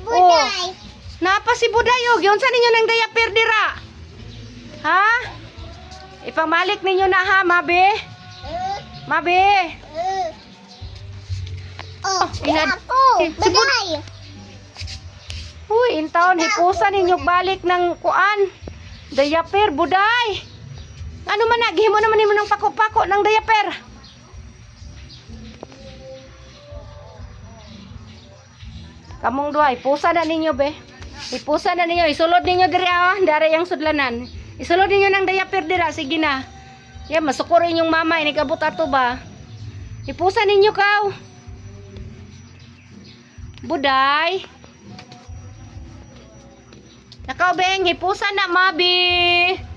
Buday. Napa si Buday og yun sa ninyo ng diaper dira. Ha? Ipamalik ninyo na ha, Mabe. Mabe. Oh, inad- ako. Buday. Uy, intaon hipusan ninyo balik ng kuan. Diaper, Buday. Ano man nagihimo naman nimo ng pako-pako ng diaper. Kamong duha, ipusa na ninyo be. Ipusa na ninyo, isulod ninyo diri dari ang sudlanan. Isulod ninyo ng diaper dira, sige na. Ya, masukurin yung mama, inikabot ato ba? Ipusa ninyo kaw. Buday. Nakaw beng, ipusa na, Mabi.